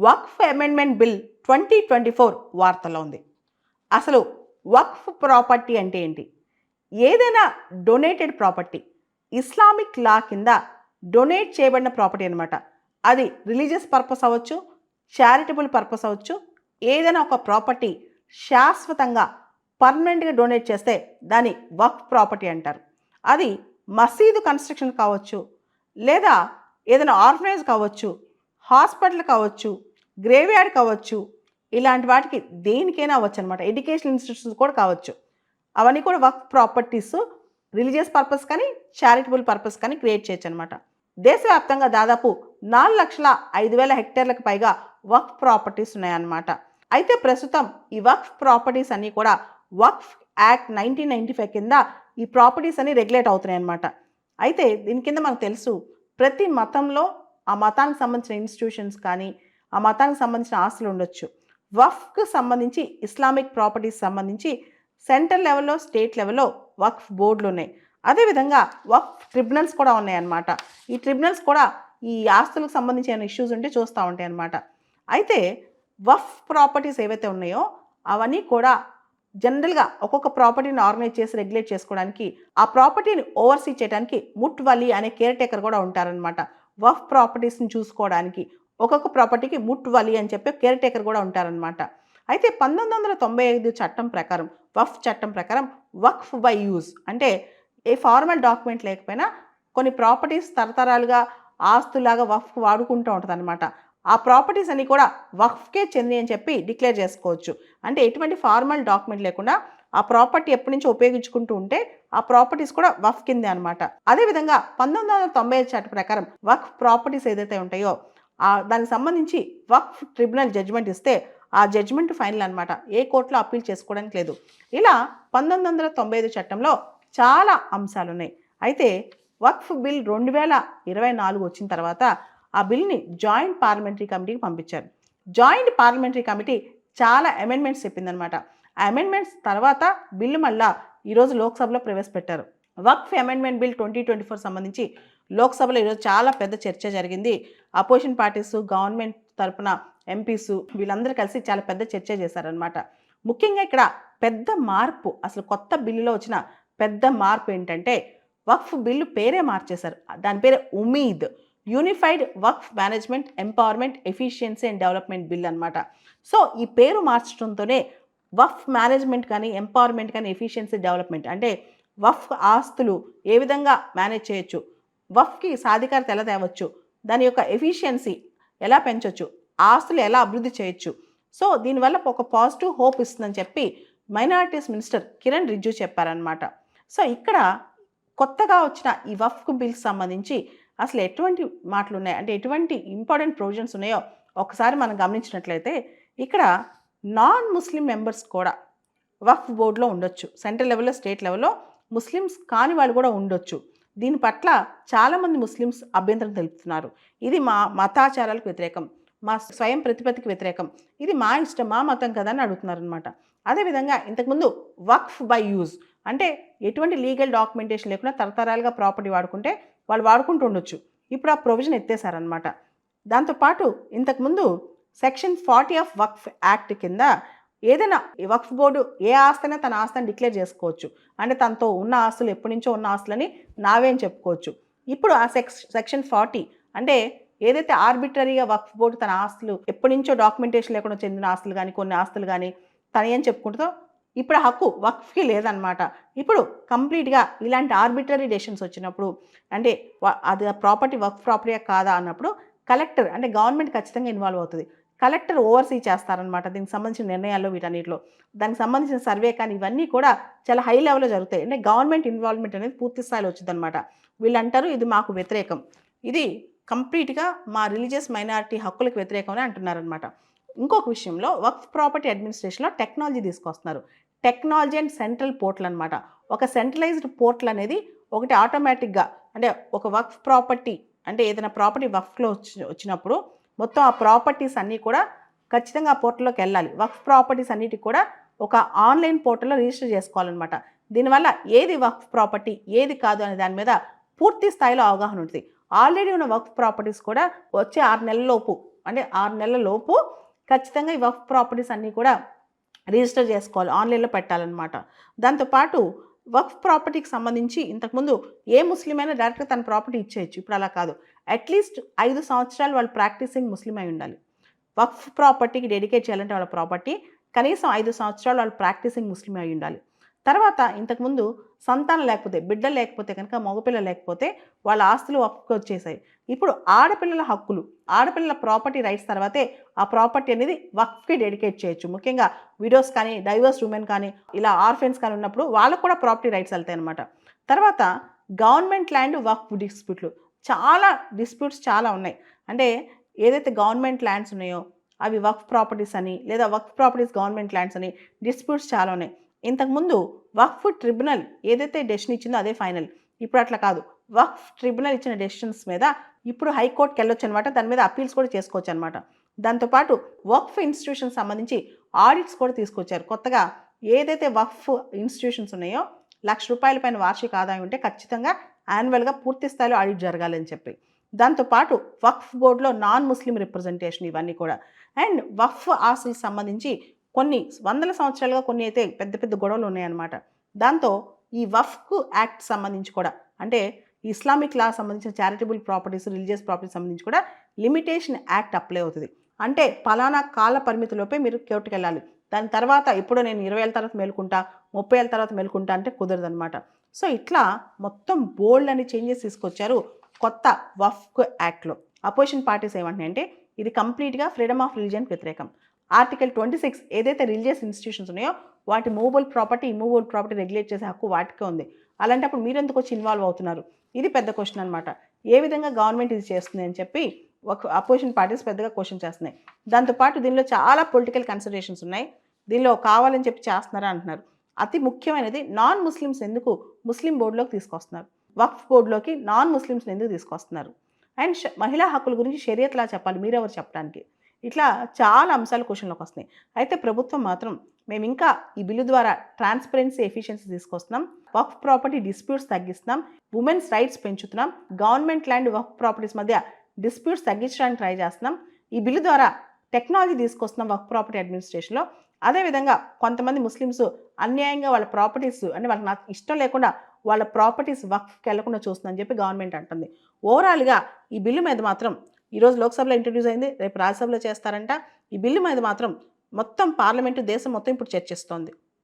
వక్ఫ్ amendment bill 2024 వార్తల్లో ఉంది. అసలు వక్ఫ్ ప్రాపర్టీ అంటే ఏంటి? ఏదైనా డొనేటెడ్ ప్రాపర్టీ ఇస్లామిక్ లా కింద డొనేట్ చేయబడిన ప్రాపర్టీ అనమాట. అది రిలీజియస్ పర్పస్ అవ్వచ్చు, చారిటబుల్ పర్పస్ అవ్వచ్చు. ఏదైనా ఒక ప్రాపర్టీ శాశ్వతంగా పర్మనెంట్గా డొనేట్ చేస్తే దాన్ని వక్ఫ్ ప్రాపర్టీ అంటారు. అది మసీదు కన్స్ట్రక్షన్ కావచ్చు, లేదా ఏదైనా ఆర్ఫనైజ్ కావచ్చు, హాస్పిటల్ కావచ్చు, గ్రేవ్యార్డ్ కావచ్చు, ఇలాంటి వాటికి దేనికైనా అవ్వచ్చు అనమాట. ఎడ్యుకేషనల్ ఇన్స్టిట్యూషన్స్ కూడా కావచ్చు. అవన్నీ కూడా వక్ఫ్ ప్రాపర్టీస్ రిలీజియస్ పర్పస్ కానీ చారిటబుల్ పర్పస్ కానీ క్రియేట్ చేయొచ్చు అనమాట. దేశవ్యాప్తంగా దాదాపు 4,05,000 హెక్టేర్లకు పైగా వక్ఫ్ ప్రాపర్టీస్ ఉన్నాయన్నమాట. అయితే ప్రస్తుతం ఈ వక్ఫ్ ప్రాపర్టీస్ అన్నీ కూడా వక్ఫ్ యాక్ట్ 1995 కింద ఈ ప్రాపర్టీస్ అన్ని రెగ్యులేట్ అవుతున్నాయి అన్నమాట. అయితే దీని కింద మనకు తెలుసు, ప్రతి మతంలో ఆ మతానికి సంబంధించిన ఇన్స్టిట్యూషన్స్ కానీ ఆ మతానికి సంబంధించిన ఆస్తులు ఉండొచ్చు. వక్ఫ్కి సంబంధించి ఇస్లామిక్ ప్రాపర్టీస్ సంబంధించి సెంట్రల్ లెవెల్లో, స్టేట్ లెవెల్లో వక్ఫ్ బోర్డులు ఉన్నాయి. అదేవిధంగా వక్ఫ్ ట్రిబ్యునల్స్ కూడా ఉన్నాయన్నమాట. ఈ ట్రిబ్యునల్స్ కూడా ఈ ఆస్తులకు సంబంధించిన ఇష్యూస్ ఉంటే చూస్తూ ఉంటాయి అన్నమాట. అయితే వక్ఫ్ ప్రాపర్టీస్ ఏవైతే ఉన్నాయో అవన్నీ కూడా జనరల్గా ఒక్కొక్క ప్రాపర్టీని ఆర్గనైజ్ చేసి రెగ్యులేట్ చేసుకోవడానికి, ఆ ప్రాపర్టీని ఓవర్సీ చేయడానికి ముట్వలి అనే కేర్ టేకర్ కూడా ఉంటారనమాట. వక్ఫ్ ప్రాపర్టీస్ని చూసుకోవడానికి ఒక్కొక్క ప్రాపర్టీకి ముట్వలి అని చెప్పి కేర్ టేకర్ కూడా ఉంటారనమాట. అయితే 1995 చట్టం ప్రకారం, వక్ఫ్ చట్టం ప్రకారం వక్ఫ్ బై యూజ్ అంటే ఏ ఫార్మల్ డాక్యుమెంట్ లేకపోయినా కొన్ని ప్రాపర్టీస్ తరతరాలుగా ఆస్తులాగా వక్ఫ్ వాడుకుంటూ ఉంటుంది అనమాట. ఆ ప్రాపర్టీస్ అన్ని కూడా వక్ఫ్కే చెంది అని చెప్పి డిక్లేర్ చేసుకోవచ్చు. అంటే ఎటువంటి ఫార్మల్ డాక్యుమెంట్ లేకుండా ఆ ప్రాపర్టీ ఎప్పటి నుంచో ఉపయోగించుకుంటూ ఉంటే ఆ ప్రాపర్టీస్ కూడా వక్ఫ్ కిందే అనమాట. అదేవిధంగా 1995 చట్టం ప్రకారం వక్ఫ్ ప్రాపర్టీస్ ఏదైతే ఉంటాయో దానికి సంబంధించి వక్ఫ్ ట్రిబ్యునల్ జడ్జిమెంట్ ఇస్తే ఆ జడ్జిమెంట్ ఫైనల్ అనమాట. ఏ కోర్టులో అప్పీల్ చేసుకోవడానికి లేదు. ఇలా 1995 చట్టంలో చాలా అంశాలు ఉన్నాయి. అయితే వక్ఫ్ బిల్ 2024 వచ్చిన తర్వాత ఆ బిల్ని జాయింట్ పార్లమెంటరీ కమిటీకి పంపించారు. జాయింట్ పార్లమెంటరీ కమిటీ చాలా అమెండ్మెంట్స్ చెప్పిందనమాట. ఆ అమెండ్మెంట్స్ తర్వాత బిల్లు మళ్ళా ఈరోజు లోక్సభలో ప్రవేశపెట్టారు. వక్ఫ్ అమెండ్మెంట్ బిల్ 2024 సంబంధించి లోక్సభలో ఈరోజు చాలా పెద్ద చర్చ జరిగింది. అపోజిషన్ పార్టీస్, గవర్నమెంట్ తరపున ఎంపీస్ వీళ్ళందరూ కలిసి చాలా పెద్ద చర్చ చేశారనమాట. ముఖ్యంగా ఇక్కడ పెద్ద మార్పు, అసలు కొత్త బిల్లులో వచ్చిన పెద్ద మార్పు ఏంటంటే వక్ఫ్ బిల్లు పేరే మార్చేశారు. దాని పేరే Umeed, unified Waqf management, empowerment, efficiency and development bill అనమాట. సో ఈ పేరు మార్చడంతోనే వక్ఫ్ మేనేజ్మెంట్ కానీ, ఎంపవర్మెంట్ కానీ, ఎఫిషియన్సీ, డెవలప్మెంట్ అంటే వక్ఫ్ ఆస్తులు ఏ విధంగా మేనేజ్ చేయొచ్చు, వక్ఫ్కి సాధికారత ఎలా తేవచ్చు, దాని యొక్క ఎఫిషియన్సీ ఎలా పెంచవచ్చు, ఆస్తులు ఎలా అభివృద్ధి చేయొచ్చు. సో దీనివల్ల ఒక పాజిటివ్ హోప్ ఇస్తుందని చెప్పి మైనారిటీస్ మినిస్టర్ కిరణ్ రిజ్జు చెప్పారనమాట. సో ఇక్కడ కొత్తగా వచ్చిన ఈ వక్ఫ్ బిల్కి సంబంధించి అసలు ఎటువంటి మాటలు ఉన్నాయి అంటే ఎటువంటి ఇంపార్టెంట్ ప్రొవిజన్స్ ఉన్నాయో ఒకసారి మనం గమనించినట్లయితే ఇక్కడ నాన్ ముస్లిం మెంబర్స్ కూడా వక్ఫ్ బోర్డులో ఉండొచ్చు. సెంట్రల్ లెవెల్లో, స్టేట్ లెవెల్లో ముస్లిమ్స్ కాని వాళ్ళు కూడా ఉండొచ్చు. దీని పట్ల చాలామంది ముస్లిమ్స్ అభ్యంతరం తెలుపుతున్నారు. ఇది మా మతాచారాలకు వ్యతిరేకం, మా స్వయం ప్రతిపత్తికి వ్యతిరేకం, ఇది మా ఇష్టం, మా మతం కదా అని అడుగుతున్నారనమాట. అదేవిధంగా ఇంతకుముందు వక్ఫ్ బై యూజ్ అంటే ఎటువంటి లీగల్ డాక్యుమెంటేషన్ లేకుండా తరతరాలుగా ప్రాపర్టీ వాడుకుంటే వాళ్ళు వాడుకుంటూ ఉండొచ్చు. ఇప్పుడు ఆ ప్రొవిజన్ ఎత్తేసారనమాట. దాంతోపాటు ఇంతకుముందు సెక్షన్ 40 ఆఫ్ వక్ఫ్ యాక్ట్ కింద ఏదైనా వక్ఫ్ బోర్డు ఏ ఆస్తైనా తన ఆస్తిని డిక్లేర్ చేసుకోవచ్చు. అంటే తనతో ఉన్న ఆస్తులు ఎప్పటి నుంచో ఉన్న ఆస్తులని నావే అని చెప్పుకోవచ్చు. ఇప్పుడు ఆ సెక్షన్ 40 అంటే ఏదైతే ఆర్బిటరీగా వక్ఫ్ బోర్డు తన ఆస్తులు ఎప్పటి నుంచో డాక్యుమెంటేషన్ లేకుండా చెందిన ఆస్తులు కానీ, కొన్ని ఆస్తులు కానీ తన ఏం చెప్పుకుంటుందో ఇప్పుడు ఆ హక్కు వక్ఫ్కి లేదనమాట. ఇప్పుడు కంప్లీట్గా ఇలాంటి ఆర్బిటరీ డెసిషన్స్ వచ్చినప్పుడు అంటే అది ప్రాపర్టీ వక్ఫ్ ప్రాపర్టీ కాదా అన్నప్పుడు కలెక్టర్ అంటే గవర్నమెంట్ ఖచ్చితంగా ఇన్వాల్వ్ అవుతుంది. కలెక్టర్ ఓవర్సీ చేస్తారనమాట దీనికి సంబంధించిన నిర్ణయాల్లో, వీటన్నిటిలో దానికి సంబంధించిన సర్వే కానీ ఇవన్నీ కూడా చాలా హై లెవెల్లో జరుగుతాయి. అంటే గవర్నమెంట్ ఇన్వాల్వ్మెంట్ అనేది పూర్తి స్థాయిలో వచ్చిందనమాట. వీళ్ళంటారు ఇది మాకు వ్యతిరేకం, ఇది కంప్లీట్గా మా రిలీజియస్ మైనారిటీ హక్కులకు వ్యతిరేకం అని అంటున్నారనమాట. ఇంకొక విషయంలో వక్ఫ్ ప్రాపర్టీ అడ్మినిస్ట్రేషన్లో టెక్నాలజీ తీసుకొస్తున్నారు. టెక్నాలజీ అండ్ సెంట్రల్ పోర్టల్ అనమాట. ఒక సెంట్రలైజ్డ్ పోర్టల్ అనేది ఒకటి ఆటోమేటిక్గా అంటే ఒక వక్ఫ్ ప్రాపర్టీ అంటే ఏదైనా ప్రాపర్టీ వక్ఫ్లో వచ్చినప్పుడు మొత్తం ఆ ప్రాపర్టీస్ అన్నీ కూడా ఖచ్చితంగా ఆ పోర్టల్లోకి వెళ్ళాలి. వక్ఫ్ ప్రాపర్టీస్ అన్నిటికి కూడా ఒక ఆన్లైన్ పోర్టల్లో రిజిస్టర్ చేసుకోవాలన్నమాట. దీనివల్ల ఏది వక్ఫ్ ప్రాపర్టీ ఏది కాదు అనే దాని మీద పూర్తి స్థాయిలో అవగాహన ఉంటుంది. ఆల్రెడీ ఉన్న వక్ఫ్ ప్రాపర్టీస్ కూడా వచ్చే 6 నెలలలోపు అంటే 6 నెలల లోపు ఖచ్చితంగా ఈ వక్ఫ్ ప్రాపర్టీస్ అన్నీ కూడా రిజిస్టర్ చేసుకోవాలి, ఆన్లైన్లో పెట్టాలన్నమాట. దాంతోపాటు వక్ఫ్ ప్రాపర్టీకి సంబంధించి ఇంతకుముందు ఏ ముస్లిం అయినా డైరెక్ట్గా తన ప్రాపర్టీ ఇచ్చేయచ్చు. ఇప్పుడు అలా కాదు. అట్లీస్ట్ 5 సంవత్సరాలు వాళ్ళు ప్రాక్టీసింగ్ ముస్లిం అయి ఉండాలి. వక్ఫ్ ప్రాపర్టీకి డెడికేట్ చేయాలంటే వాళ్ళ ప్రాపర్టీ కనీసం 5 సంవత్సరాలు వాళ్ళు ప్రాక్టీసింగ్ ముస్లిం అయి ఉండాలి. తర్వాత ఇంతకుముందు సంతానం లేకపోతే, బిడ్డలు లేకపోతే కనుక, మగపిల్లలు లేకపోతే వాళ్ళ ఆస్తులు వక్ఫ్కి వచ్చేసాయి. ఇప్పుడు ఆడపిల్లల హక్కులు, ఆడపిల్లల ప్రాపర్టీ రైట్స్ తర్వాతే ఆ ప్రాపర్టీ అనేది వక్ఫ్కి డెడికేట్ చేయొచ్చు. ముఖ్యంగా విడోస్ కానీ, డైవర్స్ ఉమెన్ కానీ, ఇలా ఆర్ఫెన్స్ కానీ ఉన్నప్పుడు వాళ్ళకు కూడా ప్రాపర్టీ రైట్స్ వెళ్తాయి అనమాట. తర్వాత గవర్నమెంట్ ల్యాండ్ వక్ఫ్ డిస్ప్యూట్లు, చాలా డిస్ప్యూట్స్ చాలా ఉన్నాయి. అంటే ఏదైతే గవర్నమెంట్ ల్యాండ్స్ ఉన్నాయో అవి వక్ఫ్ ప్రాపర్టీస్ అని, లేదా వక్ఫ్ ప్రాపర్టీస్ గవర్నమెంట్ ల్యాండ్స్ అని డిస్ప్యూట్స్ చాలా ఉన్నాయి. ఇంతకుముందు వక్ఫ్ ట్రిబ్యునల్ ఏదైతే డెసిషన్ ఇచ్చిందో అదే ఫైనల్. ఇప్పుడు అట్లా కాదు. వక్ఫ్ ట్రిబ్యునల్ ఇచ్చిన డెసిషన్స్ మీద ఇప్పుడు హైకోర్టుకి వెళ్ళొచ్చు అనమాట. దాని మీద అప్పీల్స్ కూడా చేసుకోవచ్చు అనమాట. దాంతోపాటు వక్ఫ్ ఇన్స్టిట్యూషన్ సంబంధించి ఆడిట్స్ కూడా తీసుకొచ్చారు కొత్తగా. ఏదైతే వక్ఫ్ ఇన్స్టిట్యూషన్స్ ఉన్నాయో ₹1,00,000 పైన వార్షిక ఆదాయం ఉంటే ఖచ్చితంగా యాన్యువల్గా పూర్తి స్థాయిలో ఆడిట్ జరగాలని చెప్పి. దాంతోపాటు వక్ఫ్ బోర్డులో నాన్ ముస్లిం రిప్రజెంటేషన్, ఇవన్నీ కూడా. అండ్ వక్ఫ్ ఆస్తులకు సంబంధించి కొన్ని వందల సంవత్సరాలుగా కొన్ని అయితే పెద్ద పెద్ద గొడవలు ఉన్నాయన్నమాట. దాంతో ఈ వక్ఫ్ యాక్ట్ సంబంధించి కూడా, అంటే ఇస్లామిక్ లా సంబంధించిన చారిటబుల్ ప్రాపర్టీస్, రిలీజియస్ ప్రాపర్టీస్ సంబంధించి కూడా లిమిటేషన్ యాక్ట్ అప్లై అవుతుంది. అంటే పలానా కాల పరిమితిలోపే మీరు కోర్టుకు వెళ్ళాలి. దాని తర్వాత ఎప్పుడో నేను 20 ఏళ్ళ తర్వాత మేలుకుంటా, 30 ఏళ్ళ తర్వాత మేలుకుంటా అంటే కుదరదనమాట. సో ఇట్లా మొత్తం బోల్డ్ అని చేంజెస్ తీసుకొచ్చారు కొత్త వక్ఫ్ యాక్ట్లో. అపోజిషన్ పార్టీస్ ఏమంటున్నాయంటే ఇది కంప్లీట్గా ఫ్రీడమ్ ఆఫ్ రిలీజియన్కి వ్యతిరేకం. ఆర్టికల్ 26 ఏదైతే రిలీజియస్ ఇన్స్టిట్యూషన్స్ ఉన్నాయో వాటి movable property, immovable property regulate చేసే హక్కు వాటికే ఉంది. అలాంటప్పుడు మీరు ఎందుకు వచ్చి ఇన్వాల్వ్ అవుతున్నారు? ఇది పెద్ద క్వశ్చన్ అనమాట. ఏ విధంగా గవర్నమెంట్ ఇది చేస్తుంది అని చెప్పి ఒక అపోజిషన్ పార్టీస్ పెద్దగా క్వశ్చన్ చేస్తున్నాయి. దాంతోపాటు దీనిలో చాలా పొలిటికల్ కన్సిడరేషన్స్ ఉన్నాయి. దీనిలో కావాలని చెప్పి చేస్తున్నారా అంటున్నారు. అతి ముఖ్యమైనది నాన్ ముస్లిమ్స్ ఎందుకు ముస్లిం బోర్డులోకి తీసుకొస్తున్నారు, వక్ఫ్ బోర్డులోకి నాన్ ముస్లిమ్స్ని ఎందుకు తీసుకొస్తున్నారు, అండ్ మహిళా హక్కుల గురించి షరియత్లా చెప్పాలి, మీరెవరు చెప్పడానికి. ఇట్లా చాలా అంశాలు క్వశ్చన్లోకి వస్తున్నాయి. అయితే ప్రభుత్వం మాత్రం మేము ఇంకా ఈ బిల్లు ద్వారా ట్రాన్స్పరెన్సీ, ఎఫిషియన్సీ తీసుకొస్తున్నాం, వక్ఫ్ ప్రాపర్టీ డిస్ప్యూట్స్ తగ్గిస్తున్నాం, ఉమెన్స్ రైట్స్ పెంచుతున్నాం, గవర్నమెంట్ ల్యాండ్ వక్ఫ్ ప్రాపర్టీస్ మధ్య డిస్ప్యూట్స్ తగ్గించడానికి ట్రై చేస్తున్నాం, ఈ బిల్లు ద్వారా టెక్నాలజీ తీసుకొస్తున్నాం వక్ఫ్ ప్రాపర్టీ అడ్మినిస్ట్రేషన్లో. అదేవిధంగా కొంతమంది ముస్లిమ్స్ అన్యాయంగా వాళ్ళ ప్రాపర్టీస్, అంటే వాళ్ళకి నాకు ఇష్టం లేకుండా వాళ్ళ ప్రాపర్టీస్ వక్ఫ్కి వెళ్లకుండా చూస్తుందని చెప్పి గవర్నమెంట్ అంటుంది. ఓవరాల్గా ఈ బిల్లు మీద మాత్రం ఈరోజు లోక్సభలో ఇంట్రడ్యూస్ అయింది, రేపు రాజ్యసభలో చేస్తారంట. ఈ బిల్లు మీద మాత్రం మొత్తం పార్లమెంటు, దేశం మొత్తం ఇప్పుడు చర్చిస్తోంది.